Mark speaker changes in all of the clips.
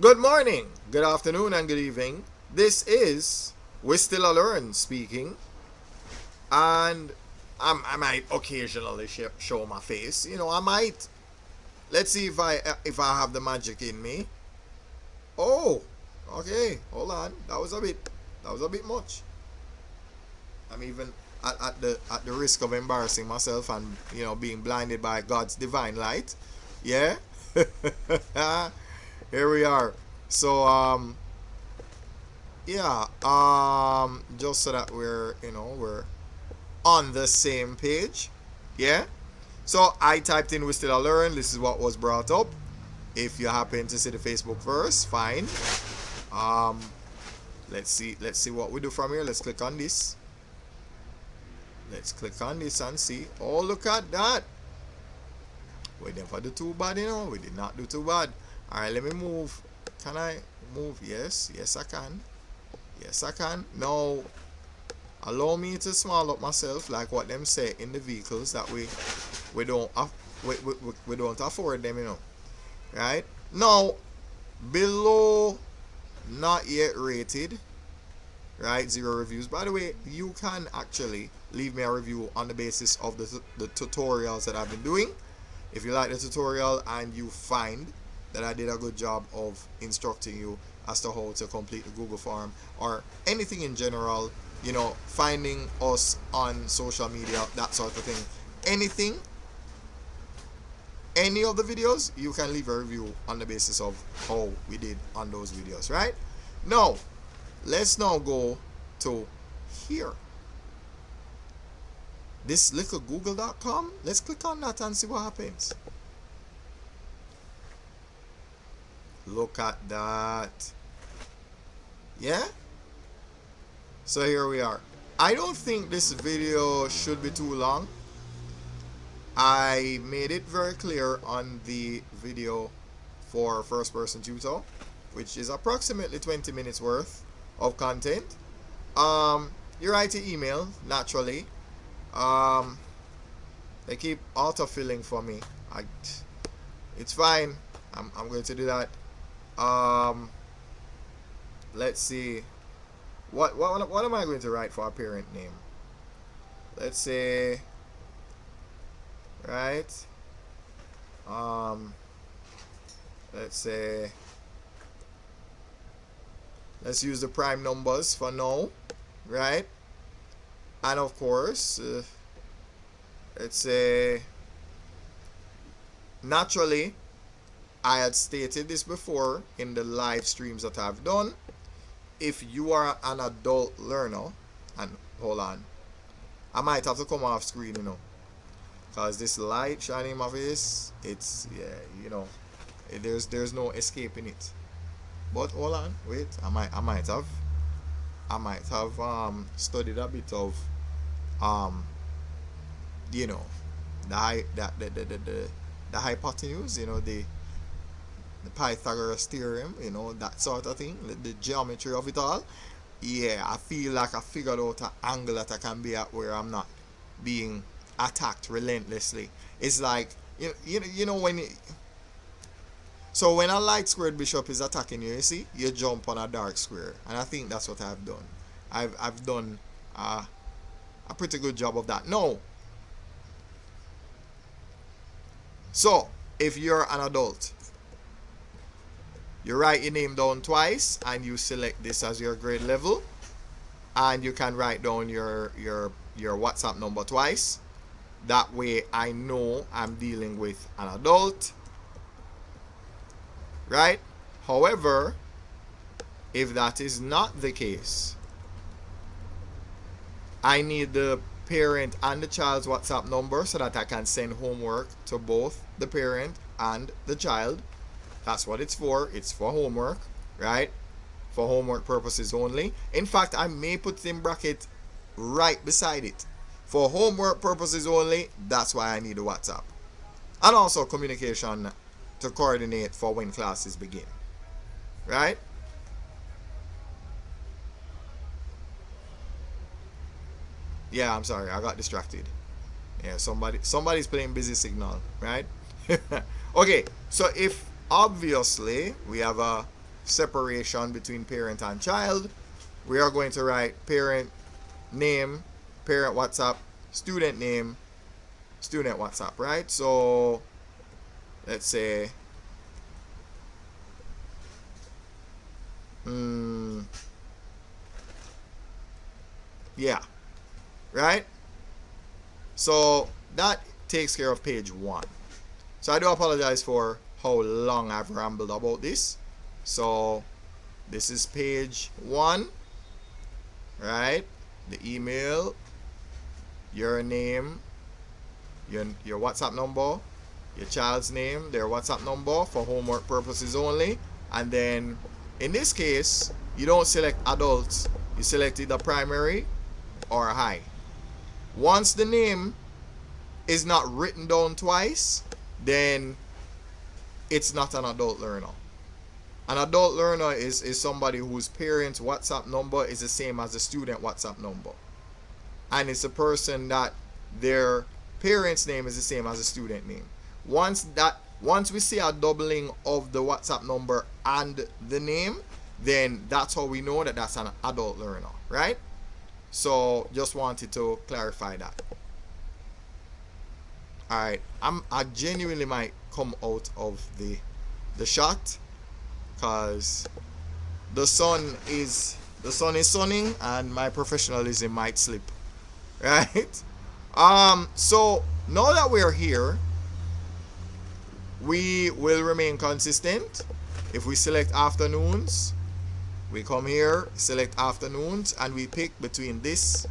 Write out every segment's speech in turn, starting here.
Speaker 1: Good morning, good afternoon, and good evening. This is WiStillaLearn speaking, and I might occasionally show my face. I might. Let's see if I have the magic in me. Oh, okay. Hold on. That was a bit much. I'm even at the risk of embarrassing myself and being blinded by God's divine light. Yeah. Here we are. So yeah, just so that we're on the same page. Yeah. So I typed in "we still learn." This is what was brought up. If you happen to see the Facebook verse, fine. Um, let's see what we do from here. Let's click on this. Let's click on this and see. Oh, look at that. We didn't do too bad, We did not do too bad. All right, let me move. Can I move? Yes, I can. Yes, I can. Now, allow me to small up myself, like what them say in the vehicles that we don't we don't afford them, right? Now, below not yet rated, right? 0 reviews. By the way, you can actually leave me a review on the basis of the tutorials that I've been doing. If you like the tutorial and you find that I did a good job of instructing you as to how to complete the Google form or anything in general, finding us on social media, that sort of thing, anything, any of the videos, you can leave a review on the basis of how we did on those videos, right? Now, let's now go to here. This little google.com, let's click on that and see what happens. Look at that. Yeah? So here we are. I don't think this video should be too long. I made it very clear on the video for first person tutor, which is approximately 20 minutes worth of content. You write your email naturally. They keep autofilling for me. It's fine. I'm going to do that. Let's see. What am I going to write for a parent name? Let's say, right? Let's say, let's use the prime numbers for now, right? And of course, let's say, naturally, I had stated this before in the live streams that I've done. If you are an adult learner, and hold on, I might have to come off screen, because this light shining in my face, it's, yeah, there's no escaping it. But hold on, wait, I might have studied a bit of the hypotenuse, the Pythagoras theorem, that sort of thing, the geometry of it all. Yeah, I feel like I figured out an angle that I can be at where I'm not being attacked relentlessly. It's like, so when a light squared bishop is attacking you, you see, you jump on a dark square. And I think that's what I've done. I've done a pretty good job of that. No. So, if you're an adult, you write your name down twice and you select this as your grade level, and you can write down your WhatsApp number twice. That way I know I'm dealing with an adult, right? However, if that is not the case, I need the parent and the child's WhatsApp number so that I can send homework to both the parent and the child. That's what it's for. It's for homework, right? For homework purposes only. In fact, I may put it in bracket right beside it. For homework purposes only, that's why I need a WhatsApp. And also communication to coordinate for when classes begin, right? Yeah, I'm sorry, I got distracted. Yeah, somebody's playing busy signal, right? Okay, so if obviously we have a separation between parent and child, we are going to write parent name, parent WhatsApp, student name, student WhatsApp, right? So let's say yeah, right? So that takes care of page 1. So I do apologize for how long I've rambled about this. So this is page 1, right? The email, your name, your WhatsApp number, your child's name, their WhatsApp number for homework purposes only. And then in this case, you don't select adults, you select either primary or high. Once the name is not written down twice, then it's not an adult learner. An adult learner is somebody whose parents' WhatsApp number is the same as the student WhatsApp number. And it's a person that their parents' name is the same as the student name. Once we see a doubling of the WhatsApp number and the name, then that's how we know that that's an adult learner, right? So just wanted to clarify that. Alright, I genuinely might come out of the shot because the sun is sunning and my professionalism might slip. Right? So now that we're here, we will remain consistent. If we select afternoons, we come here, select afternoons, and we pick between this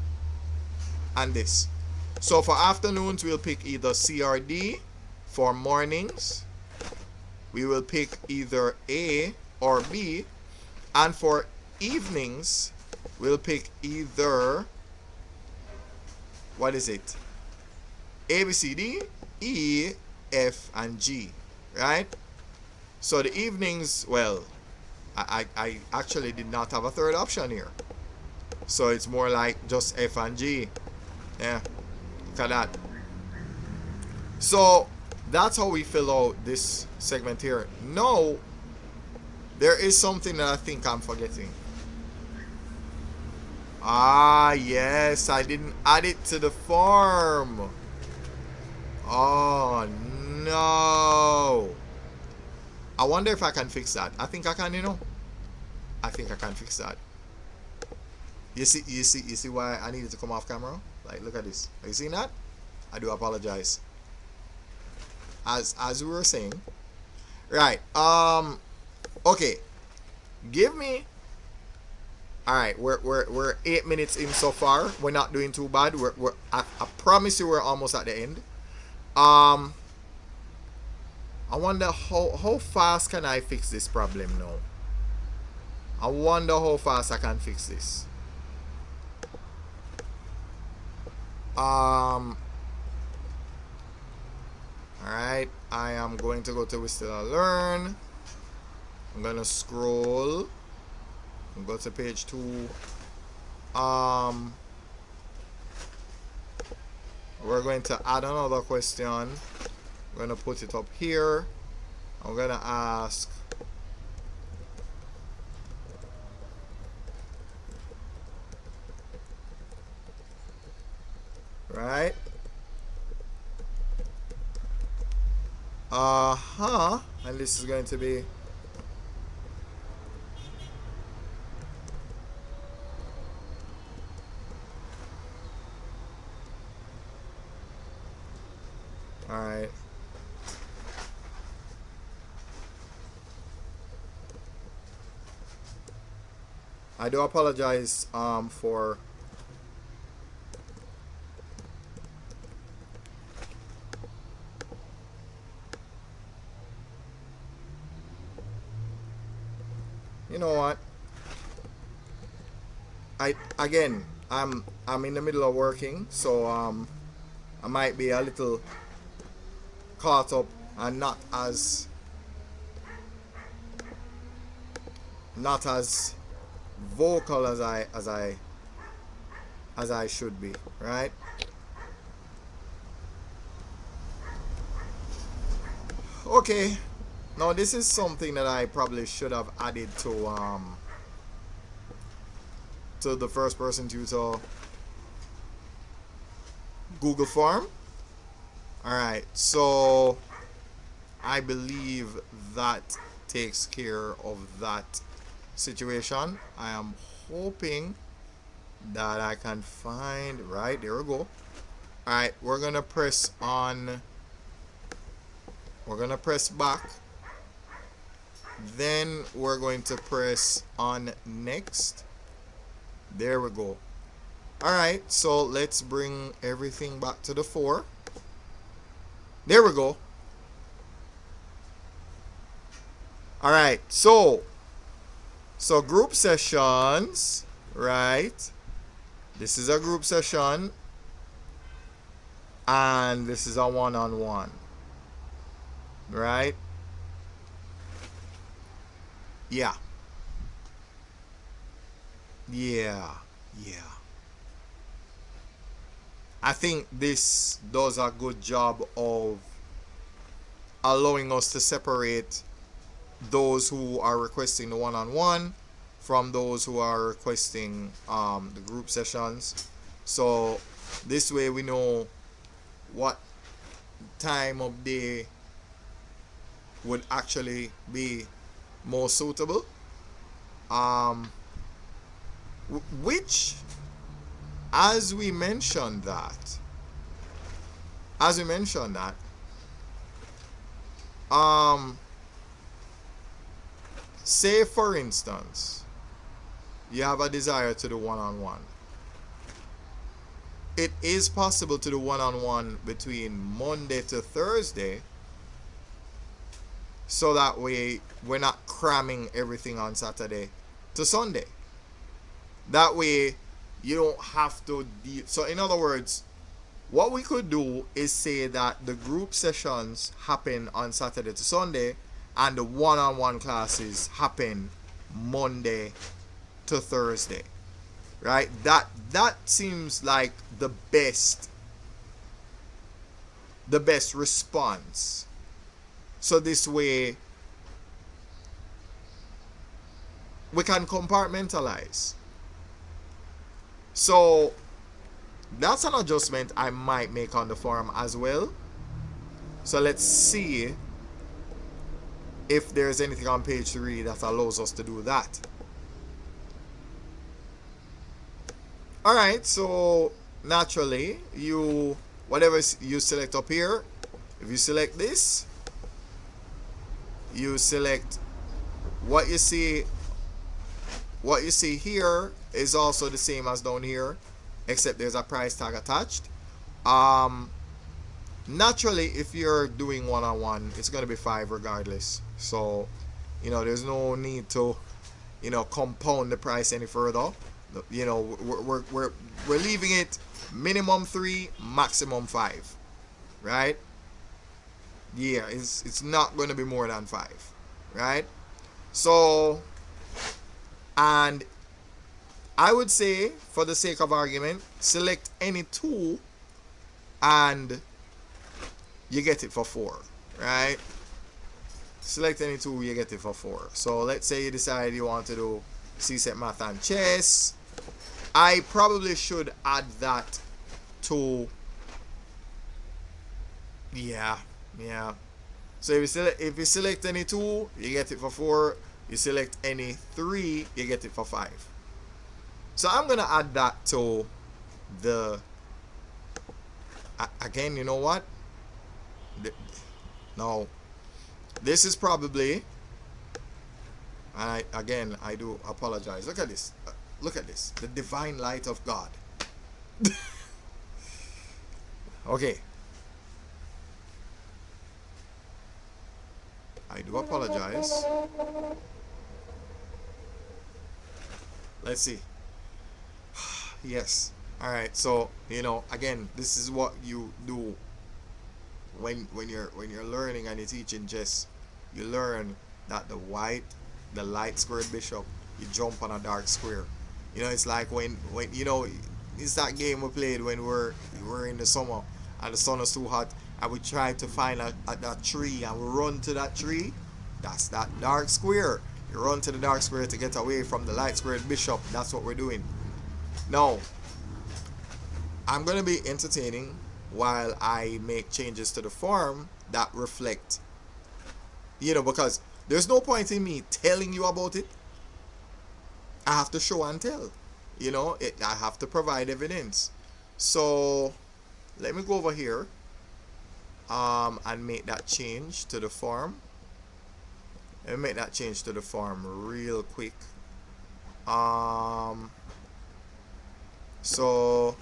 Speaker 1: and this. So for afternoons, we'll pick either CRD. For mornings, we will pick either A or B. And for evenings, we'll pick either, what is it? A, B, C, D, E, F, and G, right? So the evenings, well, I actually did not have a third option here. So it's more like just F and G. Yeah, look at that. So that's how we fill out this segment here. Now, there is something that I think I'm forgetting. Ah, yes, I didn't add it to the form. Oh, no. I wonder if I can fix that. I think I can, I think I can fix that. You see why I needed to come off camera? Like, look at this. Are you seeing that? I do apologize. As we were saying. Right. Okay. Give me. Alright, we're 8 minutes in so far. We're not doing too bad. I promise you we're almost at the end. I wonder how fast can I fix this problem now? I wonder how fast I can fix this. Alright, I am going to go to WiStillaLearn. I'm gonna scroll and go to page 2. We're going to add another question. I'm gonna put it up here. I'm gonna ask, right? And this is going to be alright. I do apologize for you know what, I'm in the middle of working, so I might be a little caught up and not as vocal as I should be, right? Okay, Now this is something that I probably should have added to the first person tutor Google form. All right, so I believe that takes care of that situation. I am hoping that I can find, right, there we go. All right, we're gonna press back, then we're going to press on next. There we go. All right, so let's bring everything back to the fore. There we go. All right, so group sessions, right? This is a group session, and this is a one-on-one, right? Yeah. Yeah. Yeah. I think this does a good job of allowing us to separate those who are requesting the one-on-one from those who are requesting the group sessions. So this way we know what time of day would actually be more suitable. Which, as we mentioned that, say for instance, you have a desire to do one-on-one. It is possible to do one-on-one between Monday to Thursday, so that way we're not cramming everything on Saturday to Sunday. That way you don't have to deal. So in other words, what we could do is say that the group sessions happen on Saturday to Sunday and the one-on-one classes happen Monday to Thursday. Right? That seems like the best response. So this way we can compartmentalize. So that's an adjustment I might make on the forum as well. So let's see if there's anything on page 3 that allows us to do that. Alright, so naturally, whatever you select up here, if you select this, you select what you see here is also the same as down here, except there's a price tag attached. Naturally, if you're doing one-on-one, it's going to be 5 regardless. So, there's no need to, compound the price any further. We're leaving it minimum 3, maximum 5, right? Yeah, it's not going to be more than 5, right? So, and I would say, for the sake of argument, select any 2 and you get it for 4, right? Select any 2, you get it for 4. So let's say you decide you want to do C-set math and chess. I probably should add that to, yeah. So if you select any 2, you get it for 4. You select any 3, you get it for 5. So I'm gonna add that to the, again, you know what? No, this is probably, and I do apologize. Look at this. Look at this. The divine light of God. Okay. I do apologize. Let's see. Yes. Alright, so again, this is what you do when you're learning and you're teaching chess. You learn that the light squared bishop, you jump on a dark square. It's like when it's that game we played when we're in the summer and the sun is too hot and we try to find a tree and we run to that tree That's that dark square. You run to the dark square to get away from the light squared bishop. That's what we're doing. Now, I'm going to be entertaining while I make changes to the form that reflect, because there's no point in me telling you about it. I have to show and tell. I have to provide evidence. So let me go over here and make that change to the form. Let me make that change to the form real quick. So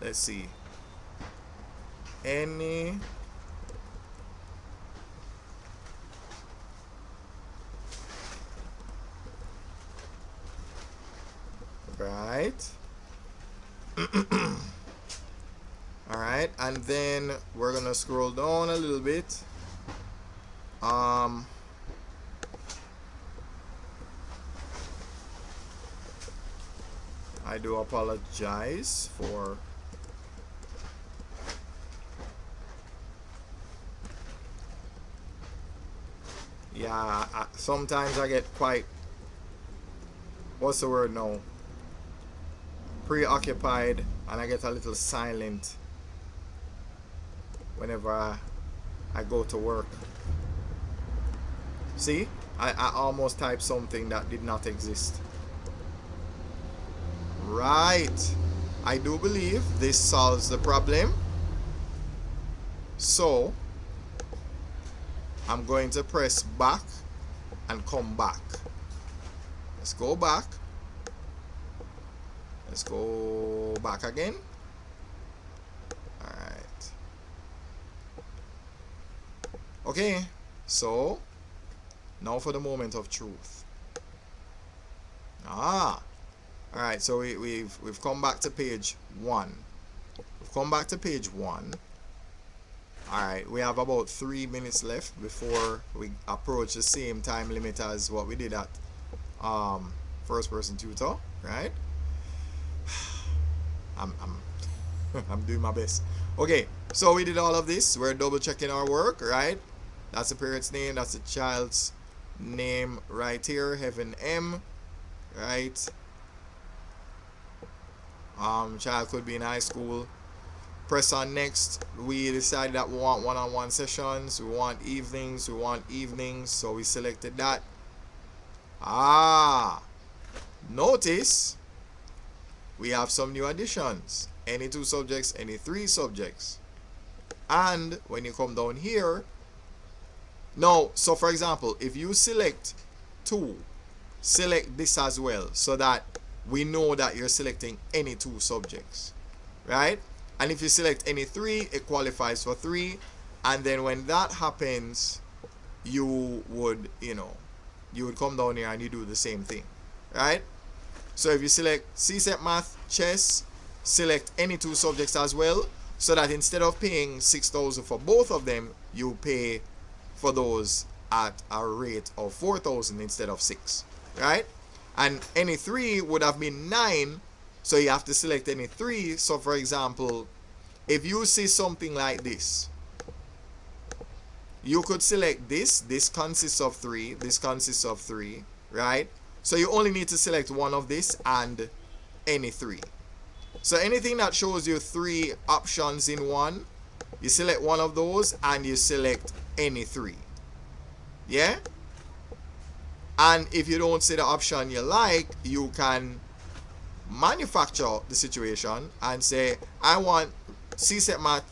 Speaker 1: let's see. Any right. All right, and then we're gonna scroll down a little bit. I do apologize for sometimes I get quite, what's the word now, preoccupied, and I get a little silent whenever I go to work. See, I almost typed something that did not exist. Right, I do believe this solves the problem. So I'm going to press back and come back. Let's go back. Let's go back again. All right. Okay, so now for the moment of truth. All right, so we've come back to page 1. We've come back to page 1. All right, we have about 3 minutes left before we approach the same time limit as what we did at first person tutor, right? I'm doing my best. Okay, so we did all of this. We're double checking our work, right? That's the parent's name. That's the child's name right here. Heaven M, right? Child could be in high school. Press on next. We decided that we want one-on-one sessions. We want evenings. So we selected that. Notice we have some new additions. Any 2 subjects, any 3 subjects. And when you come down here, so for example, if you select 2, select this as well, so that we know that you're selecting any 2 subjects, right? And if you select any 3, it qualifies for 3. And then when that happens, you would come down here and you do the same thing, right? So if you select CSEP Math, Chess, select any 2 subjects as well, so that instead of paying 6,000 for both of them, you pay for those at a rate of 4,000 instead of 6, right? And any 3 would have been 9, so you have to select any 3. So for example, if you see something like this, you could select this. This consists of 3. This consists of 3, right? So you only need to select one of this and any 3. So anything that shows you 3 options in one, you select one of those and you select any 3. Yeah? And if you don't see the option you like, you can manufacture the situation and say, I want CSEP Math,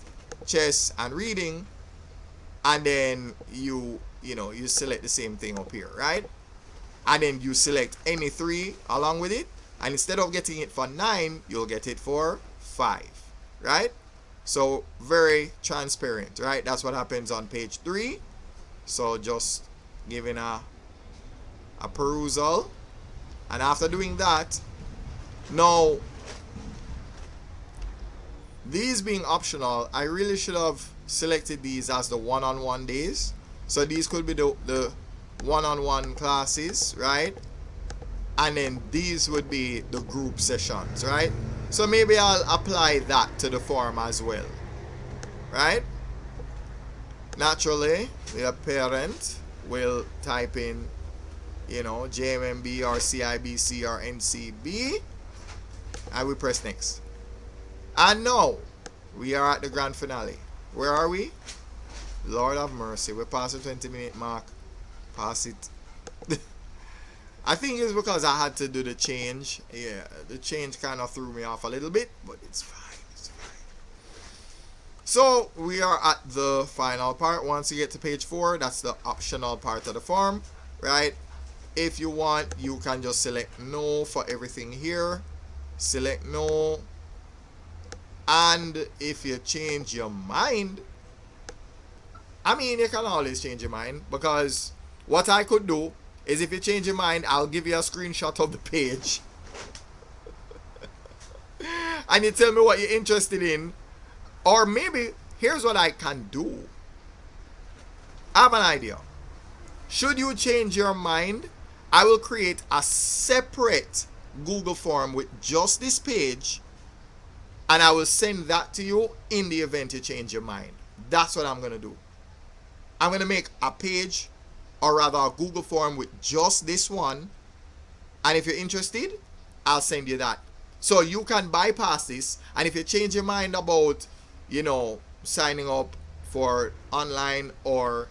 Speaker 1: Chess, and Reading, and then you select the same thing up here, right? And then you select any 3 along with it, and instead of getting it for 9, you'll get it for 5, right? So very transparent, right? That's what happens on page 3. So just giving a perusal, and after doing that, now these being optional, I really should have selected these as the one-on-one days. So these could be the one-on-one classes, right? And then these would be the group sessions, right? So maybe I'll apply that to the form as well, right? Naturally, the parent will type in, JMMB or CIBC or NCB, and we press next. And now, we are at the grand finale. Where are we? Lord have mercy, we're past the 20-minute mark. Pass it. I think it's because I had to do the change. Yeah, the change kind of threw me off a little bit, but it's fine. It's fine. So we are at the final part. Once you get to page 4, that's the optional part of the form, right? If you want, you can just select no for everything here. Select no. And if you change your mind, I mean, you can always change your mind, because what I could do is, if you change your mind, I'll give you a screenshot of the page and you tell me what you're interested in. Or maybe, here's what I can do. I have an idea. Should you change your mind, I will create a separate Google form with just this page, and I will send that to you in the event you change your mind. That's what I'm going to do. I'm going to make a page, or rather a Google form with just this one, and if you're interested, I'll send you that. So you can bypass this, and if you change your mind about, signing up for online or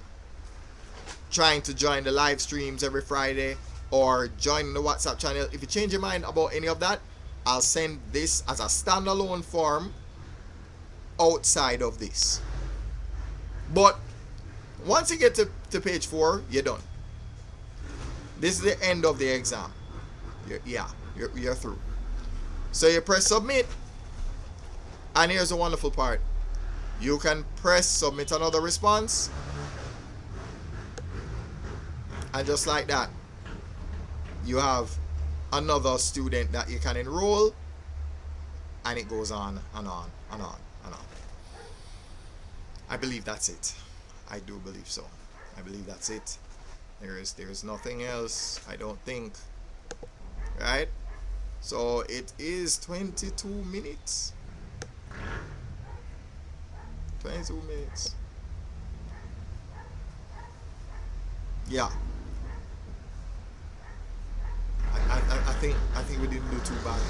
Speaker 1: trying to join the live streams every Friday or joining the WhatsApp channel, if you change your mind about any of that, I'll send this as a standalone form outside of this. But once you get to page 4, you're done. This is the end of the exam. You're through. So you press submit, and here's the wonderful part. You can press submit another response, and just like that, you have another student that you can enroll, and it goes on and on and on and on. I believe that's it. I do believe so. I believe that's it. There is nothing else, I don't think. Right? So it is 22 minutes. 22 minutes. Yeah. I think we didn't do too bad.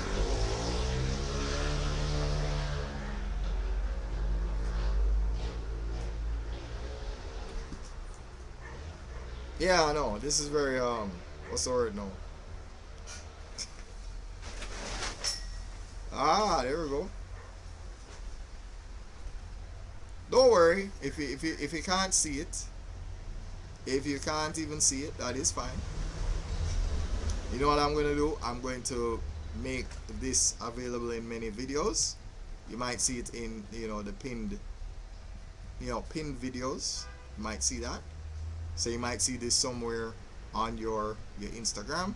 Speaker 1: Yeah, I know. This is very what's the word now? There we go. Don't worry if you can't see it. If you can't even see it, that is fine. You know what I'm going to do? I'm going to make this available in many videos. You might see it in, the pinned videos. You might see that. So you might see this somewhere on your Instagram,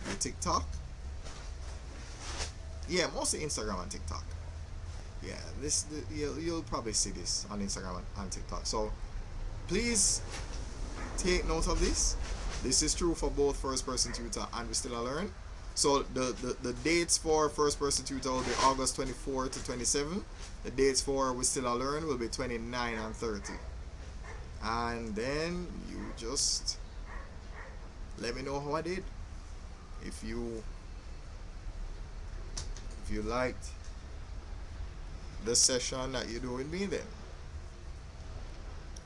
Speaker 1: your TikTok. Yeah, mostly Instagram and TikTok. Yeah, you'll probably see this on Instagram and TikTok. So please take note of this. This is true for both First Person Tutor and WiStillaLearn. So the dates for First Person Tutor will be August 24 to 27. The dates for WiStillaLearn will be 29 and 30. And then you just let me know how I did. If you liked the session that you do with me, then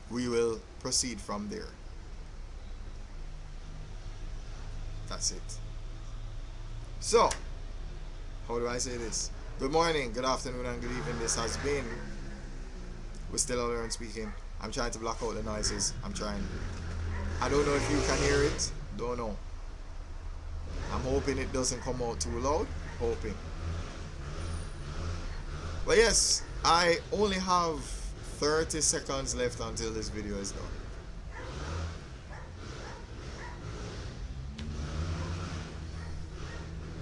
Speaker 1: we will proceed from there. That's it. So, how do I say this? Good morning, good afternoon, and good evening. This has been WiStillaLearn speaking. I'm trying to block out the noises. I'm trying. I don't know if you can hear it. Don't know. I'm hoping it doesn't come out too loud. Hoping. But yes, I only have 30 seconds left until this video is done.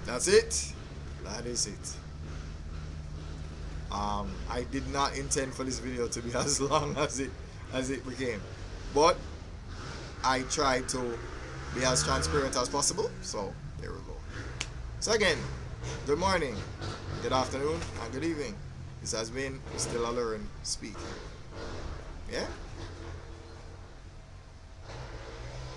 Speaker 1: That's it. That is it. I did not intend for this video to be as long as it became, but I tried to be as transparent as possible. So there we go. So again, good morning, good afternoon, and good evening. This has been WiStillaLearn speaking. Yeah.